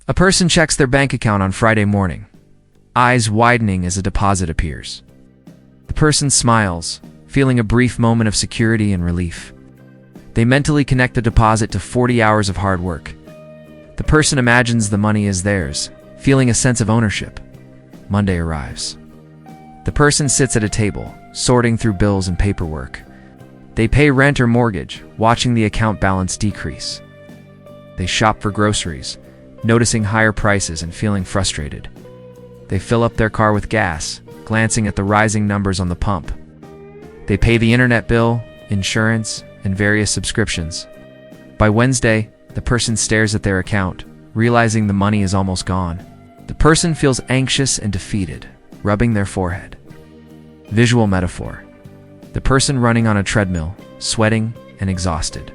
A person checks their bank account on Friday morning, eyes widening as a deposit appears. The person smiles, feeling a brief moment of security and relief. They mentally connect the deposit to 40 hours of hard work. The person imagines the money is theirs, feeling a sense of ownership. Monday arrives. The person sits at a table, sorting through bills and paperwork. They pay rent or mortgage, watching the account balance decrease. They shop for groceries, noticing higher prices and feeling frustrated. They fill up their car with gas, glancing at the rising numbers on the pump. They pay the internet bill, insurance, and various subscriptions. By Wednesday, the person stares at their account, realizing the money is almost gone. The person feels anxious and defeated, rubbing their forehead. Visual metaphor. The person running on a treadmill, sweating and exhausted.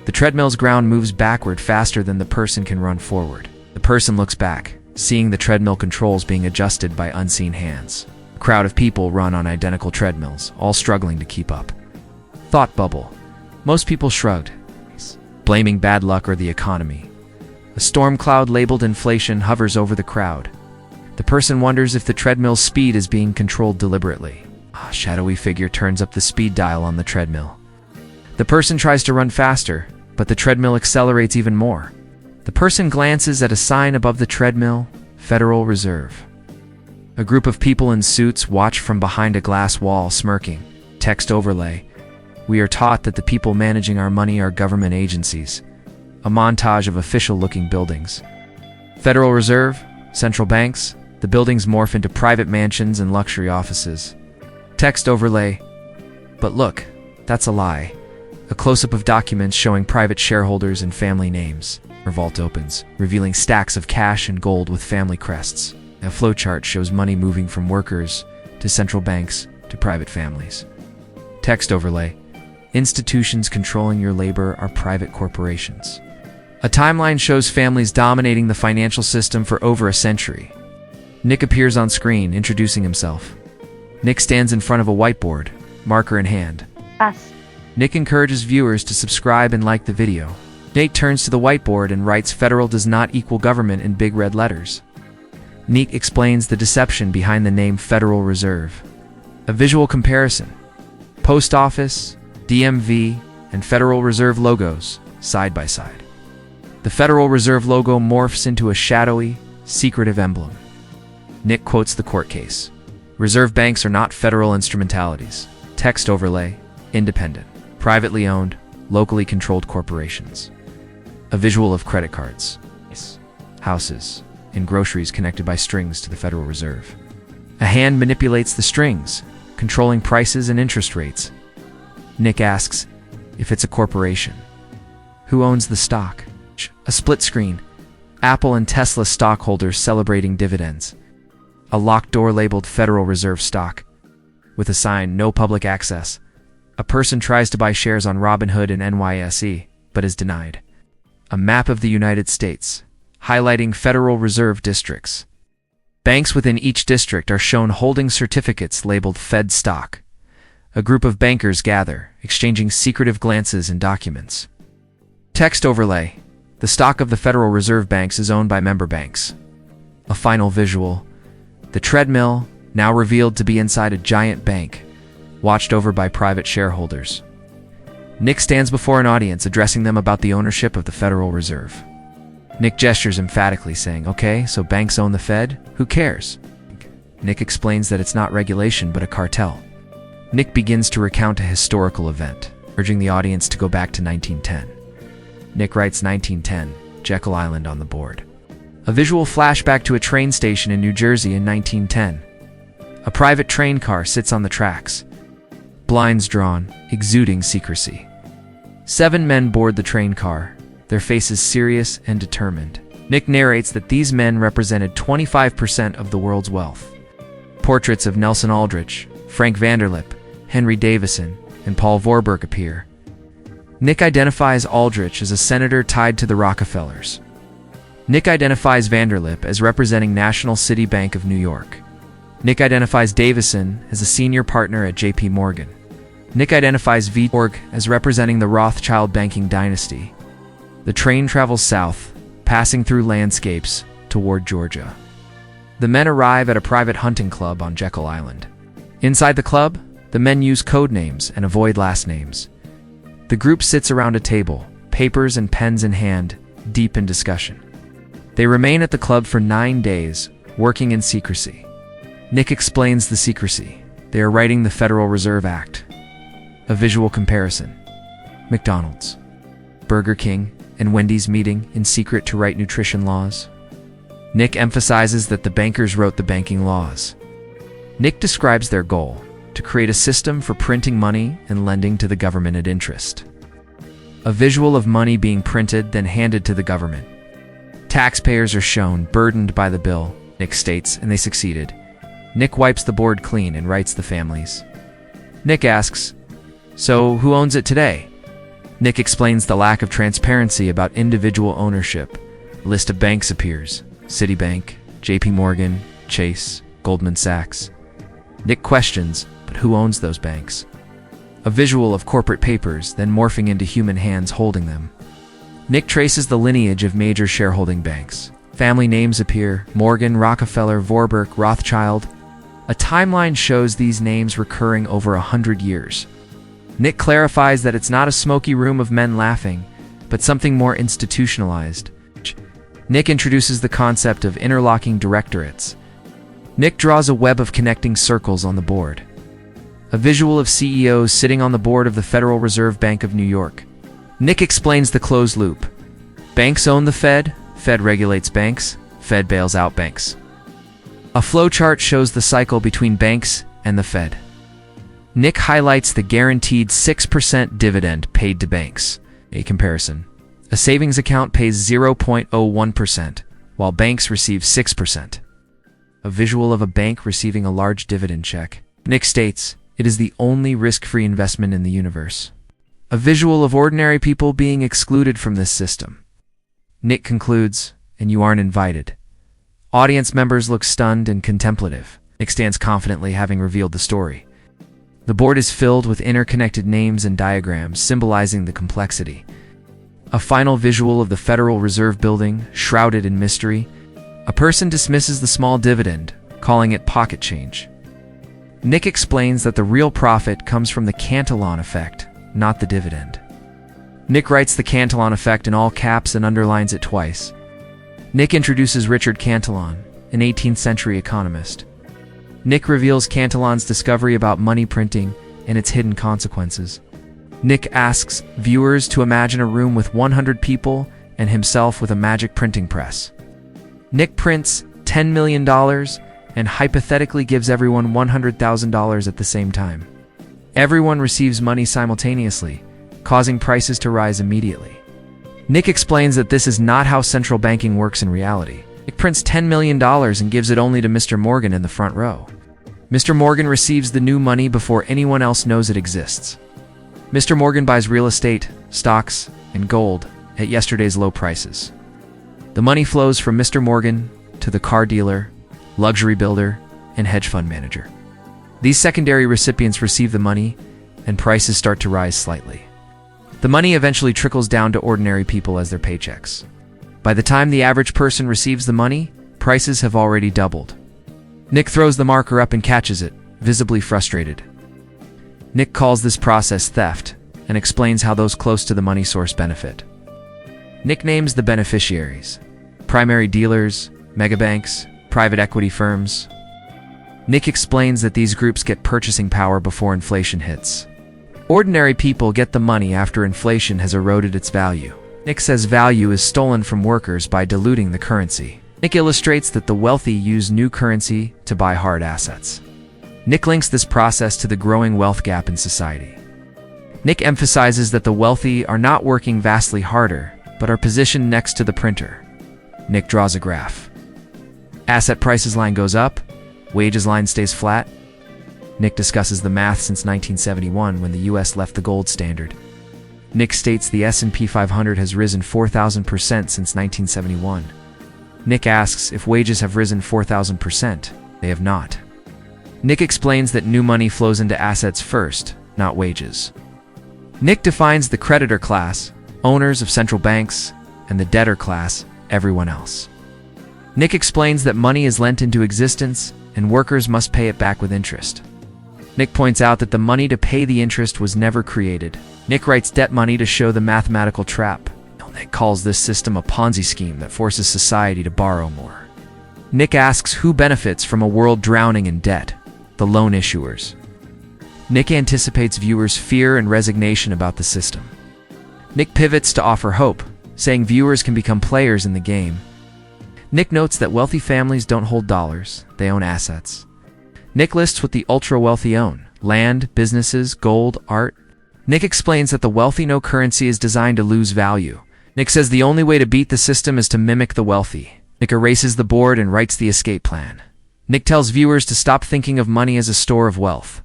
The treadmill's ground moves backward faster than the person can run forward. The person looks back, seeing the treadmill controls being adjusted by unseen hands. A crowd of people run on identical treadmills, all struggling to keep up. Thought bubble. Most people shrugged, blaming bad luck or the economy. A storm cloud labeled inflation hovers over the crowd. The person wonders if the treadmill's speed is being controlled deliberately. A shadowy figure turns up the speed dial on the treadmill. The person tries to run faster, but the treadmill accelerates even more. The person glances at a sign above the treadmill, Federal Reserve. A group of people in suits watch from behind a glass wall, smirking. Text overlay. We are taught that the people managing our money are government agencies. A montage of official-looking buildings. Federal Reserve, central banks, the buildings morph into private mansions and luxury offices. Text overlay. But look, that's a lie. A close-up of documents showing private shareholders and family names. Her vault opens, revealing stacks of cash and gold with family crests. A flowchart shows money moving from workers to central banks to private families. Text overlay. Institutions controlling your labor are private corporations. A timeline shows families dominating the financial system for over a century. Nick appears on screen, introducing himself. Nick stands in front of a whiteboard, marker in hand. Pass. Nick encourages viewers to subscribe and like the video. Nate turns to the whiteboard and writes "Federal does not equal government" in big red letters. Nick explains the deception behind the name Federal Reserve. A visual comparison. Post Office, DMV, and Federal Reserve logos, side by side. The Federal Reserve logo morphs into a shadowy, secretive emblem. Nick quotes the court case. Reserve banks are not federal instrumentalities. Text overlay. Independent, privately owned, locally controlled corporations. A visual of credit cards, houses, and groceries connected by strings to the Federal Reserve. A hand manipulates the strings, controlling prices and interest rates. Nick asks if it's a corporation. Who owns the stock? A split screen. Apple and Tesla stockholders celebrating dividends. A locked door labeled Federal Reserve stock, with a sign "No public access." A person tries to buy shares on Robinhood and NYSE, but is denied. A map of the United States, highlighting Federal Reserve districts. Banks within each district are shown holding certificates labeled Fed stock. A group of bankers gather, exchanging secretive glances and documents. Text overlay. The stock of the Federal Reserve Banks is owned by member banks. A final visual. The treadmill, now revealed to be inside a giant bank, watched over by private shareholders. Nick stands before an audience addressing them about the ownership of the Federal Reserve. Nick gestures emphatically, saying, "Okay, so banks own the Fed? Who cares?" Nick explains that it's not regulation but a cartel. Nick begins to recount a historical event, urging the audience to go back to 1910. Nick writes 1910, Jekyll Island on the board. A visual flashback to a train station in New Jersey in 1910. A private train car sits on the tracks. Blinds drawn, exuding secrecy. 7 men board the train car, their faces serious and determined. Nick narrates that these men represented 25% of the world's wealth. Portraits of Nelson Aldrich, Frank Vanderlip, Henry Davison, and Paul Vorburg appear. Nick identifies Aldrich as a senator tied to the Rockefellers. Nick identifies Vanderlip as representing National City Bank of New York. Nick identifies Davison as a senior partner at J.P. Morgan. Nick identifies Vorburg as representing the Rothschild banking dynasty. The train travels south, passing through landscapes toward Georgia. The men arrive at a private hunting club on Jekyll Island. Inside the club, the men use code names and avoid last names. The group sits around a table, papers and pens in hand, deep in discussion. They remain at the club for 9 days, working in secrecy. Nick explains the secrecy. They are writing the Federal Reserve Act. A visual comparison. McDonald's, Burger King, and Wendy's meeting in secret to write nutrition laws. Nick emphasizes that the bankers wrote the banking laws. Nick describes their goal, to create a system for printing money and lending to the government at interest. A visual of money being printed then handed to the government. Taxpayers are shown burdened by the bill, Nick states, and they succeeded. Nick wipes the board clean and writes the families. Nick asks, "So who owns it today?" Nick explains the lack of transparency about individual ownership. A list of banks appears: Citibank, JP Morgan, Chase, Goldman Sachs. Nick questions, but who owns those banks? A visual of corporate papers, then morphing into human hands holding them. Nick traces the lineage of major shareholding banks. Family names appear: Morgan, Rockefeller, Warburg, Rothschild. A timeline shows these names recurring over 100 years. Nick clarifies that it's not a smoky room of men laughing, but something more institutionalized. Nick introduces the concept of interlocking directorates. Nick draws a web of connecting circles on the board. A visual of CEOs sitting on the board of the Federal Reserve Bank of New York. Nick explains the closed loop. Banks own the Fed, Fed regulates banks, Fed bails out banks. A flowchart shows the cycle between banks and the Fed. Nick highlights the guaranteed 6% dividend paid to banks. A comparison. A savings account pays 0.01%, while banks receive 6%. A visual of a bank receiving a large dividend check. Nick states, "It is the only risk-free investment in the universe." A visual of ordinary people being excluded from this system. Nick concludes, "And you aren't invited." Audience members look stunned and contemplative. Nick stands confidently, having revealed the story. The board is filled with interconnected names and diagrams symbolizing the complexity. A final visual of the Federal Reserve Building, shrouded in mystery. A person dismisses the small dividend, calling it pocket change. Nick explains that the real profit comes from the Cantillon effect, not the dividend. Nick writes the Cantillon effect in all caps and underlines it twice. Nick introduces Richard Cantillon, an 18th century economist. Nick reveals Cantillon's discovery about money printing and its hidden consequences. Nick asks viewers to imagine a room with 100 people and himself with a magic printing press. Nick prints $10 million and hypothetically gives everyone $100,000 at the same time. Everyone receives money simultaneously, causing prices to rise immediately. Nick explains that this is not how central banking works in reality. Nick prints $10 million and gives it only to Mr. Morgan in the front row. Mr. Morgan receives the new money before anyone else knows it exists. Mr. Morgan buys real estate, stocks, and gold at yesterday's low prices. The money flows from Mr. Morgan to the car dealer, luxury builder, and hedge fund manager. These secondary recipients receive the money, and prices start to rise slightly. The money eventually trickles down to ordinary people as their paychecks. By the time the average person receives the money, prices have already doubled. Nick throws the marker up and catches it, visibly frustrated. Nick calls this process theft and explains how those close to the money source benefit. Nick names the beneficiaries: primary dealers, megabanks, private equity firms. Nick explains that these groups get purchasing power before inflation hits. Ordinary people get the money after inflation has eroded its value. Nick says value is stolen from workers by diluting the currency. Nick illustrates that the wealthy use new currency to buy hard assets. Nick links this process to the growing wealth gap in society. Nick emphasizes that the wealthy are not working vastly harder, but are positioned next to the printer. Nick draws a graph. Asset prices line goes up, wages line stays flat. Nick discusses the math since 1971 when the US left the gold standard. Nick states the S&P 500 has risen 4,000% since 1971. Nick asks if wages have risen 4,000%. They have not. Nick explains that new money flows into assets first, not wages. Nick defines the creditor class, owners of central banks, and the debtor class, everyone else. Nick explains that money is lent into existence, and workers must pay it back with interest. Nick points out that the money to pay the interest was never created. Nick writes debt money to show the mathematical trap. Nick calls this system a Ponzi scheme that forces society to borrow more. Nick asks who benefits from a world drowning in debt: the loan issuers. Nick anticipates viewers' fear and resignation about the system. Nick pivots to offer hope, saying viewers can become players in the game. Nick notes that wealthy families don't hold dollars, they own assets. Nick lists what the ultra-wealthy own: land, businesses, gold, art. Nick explains that the wealthy know currency is designed to lose value. Nick says the only way to beat the system is to mimic the wealthy. Nick erases the board and writes the escape plan. Nick tells viewers to stop thinking of money as a store of wealth.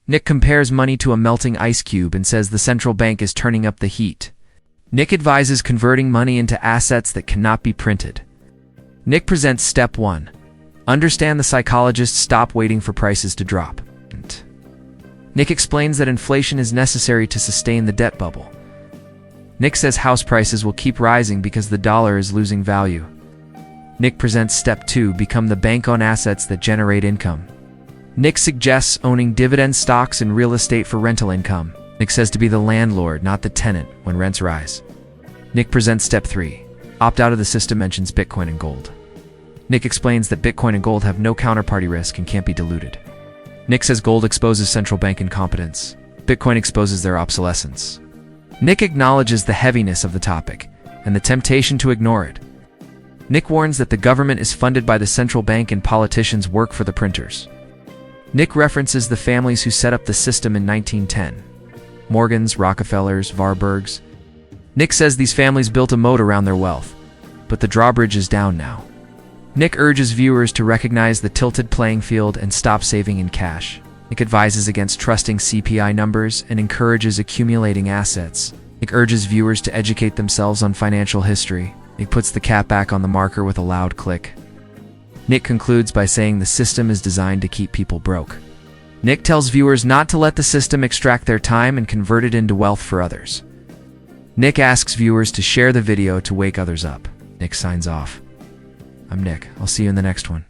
Nick compares money to a melting ice cube and says the central bank is turning up the heat. Nick advises converting money into assets that cannot be printed. Nick presents Step 1. Understand the psychologists stop waiting for prices to drop. Nick explains that inflation is necessary to sustain the debt bubble. Nick says house prices will keep rising because the dollar is losing value. Nick presents Step 2. Become the bank on assets that generate income. Nick suggests owning dividend stocks and real estate for rental income. Nick says to be the landlord, not the tenant, when rents rise. Nick presents Step 3. Opt out of the system. Mentions Bitcoin and gold. Nick explains that Bitcoin and gold have no counterparty risk and can't be diluted. Nick says gold exposes central bank incompetence. Bitcoin exposes their obsolescence. Nick acknowledges the heaviness of the topic and the temptation to ignore it. Nick warns that the government is funded by the central bank and politicians work for the printers. Nick references the families who set up the system in 1910. Morgans, Rockefellers, Warburgs. Nick says these families built a moat around their wealth, but the drawbridge is down now. Nick urges viewers to recognize the tilted playing field and stop saving in cash. Nick advises against trusting CPI numbers and encourages accumulating assets. Nick urges viewers to educate themselves on financial history. Nick puts the cap back on the marker with a loud click. Nick concludes by saying the system is designed to keep people broke. Nick tells viewers not to let the system extract their time and convert it into wealth for others. Nick asks viewers to share the video to wake others up. Nick signs off. I'm Nick. I'll see you in the next one.